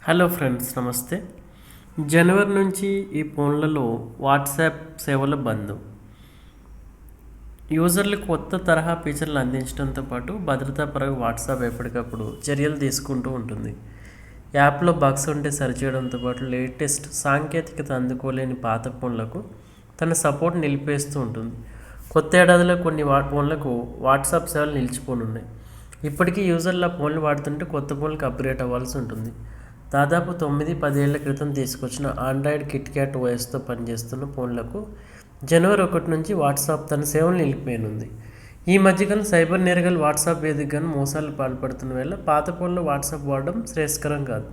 Hello friends, నమస్తే. జనవరి నుంచి ఈ ఫోన్లలో వాట్సాప్ సేవలు బంద్. యూజర్లకు కొత్త తరహా ఫీచర్లు అందించడంతో పాటు భద్రతాపరంగా వాట్సాప్ ఎప్పటికప్పుడు చర్యలు తీసుకుంటూ ఉంటుంది. యాప్లో బగ్స్ ఉంటే సరిచేయడంతో పాటు లేటెస్ట్ సాంకేతికత అందుకోలేని పాత ఫోన్లకు తన సపోర్ట్ నిలిపేస్తూ ఉంటుంది. కొత్త ఏడాదిలో కొన్ని ఫోన్లకు వాట్సాప్ సేవలు నిలిచిపోనున్నాయి. ఇప్పటికీ యూజర్ల ఫోన్లు వాడుతుంటే కొత్త ఫోన్లకు అప్గ్రేడ్ అవ్వాల్సి ఉంటుంది. దాదాపు 9-10 ఏళ్ల క్రితం తీసుకొచ్చిన ఆండ్రాయిడ్ కిట్ క్యాట్ ఓఎస్తో పనిచేస్తున్న ఫోన్లకు జనవరి 1 నుంచి వాట్సాప్ తన సేవలు నిలిపివేయనుంది. ఈ మధ్యకాలం సైబర్ నేరగాలు వాట్సాప్ వేదికగాను మోసాలు పాల్పడుతున్న వేళ పాత ఫోన్లో వాట్సాప్ వాడడం శ్రేయస్కరం కాదు.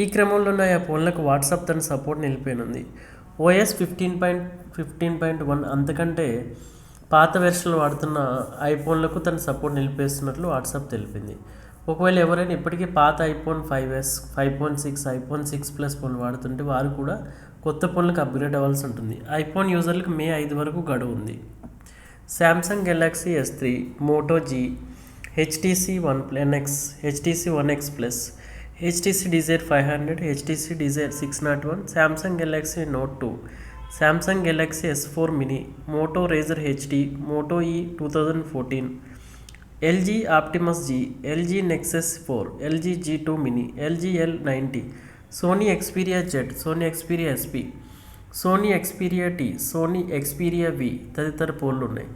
ఈ క్రమంలోనే ఆ ఫోన్లకు వాట్సాప్ తన సపోర్ట్ నిలిపేయనుంది. ఓఎస్ 15.1 అంతకంటే పాత వెర్షన్లు వాడుతున్న ఐఫోన్లకు తన సపోర్ట్ నిలిపేస్తున్నట్లు వాట్సాప్ తెలిపింది. ఒకవేళ ఎవరైనా ఇప్పటికీ పాత iPhone 5s, iPhone 6, iPhone 6 plus phone వాడుతుంటే వారు కూడా కొత్త ఫోన్లకు అప్గ్రేడ్ అవ్వాల్సి ఉంటుంది. ఐఫోన్ యూజర్లకు మే 5 వరకు గడువు ఉంది. Samsung Galaxy S3, Moto G, HTC One X Plus, HTC Desire 500, HTC Desire 601, Samsung Galaxy Note 2, Samsung Galaxy S4 మినీ, Moto Razr HD, Moto E 2014, LG Optimus G, LG Nexus 4, LG G2 Mini, LG L90, Sony Xperia Z, Sony Xperia SP, Sony Xperia T, Sony Xperia V తదితర ఫోన్లు ఉన్నాయి.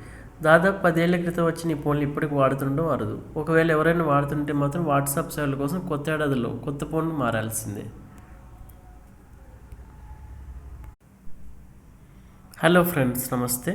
దాదాపు 10 ఏళ్ల క్రితం వచ్చిన ఈ ఫోన్లు ఇప్పటికి వాడుతుండడం అరుదు. ఒకవేళ ఎవరైనా వాడుతుంటే మాత్రం వాట్సాప్ సేవల కోసం కొత్త ఏడాదిలో కొత్త ఫోన్ మారాల్సిందే. హలో ఫ్రెండ్స్, నమస్తే.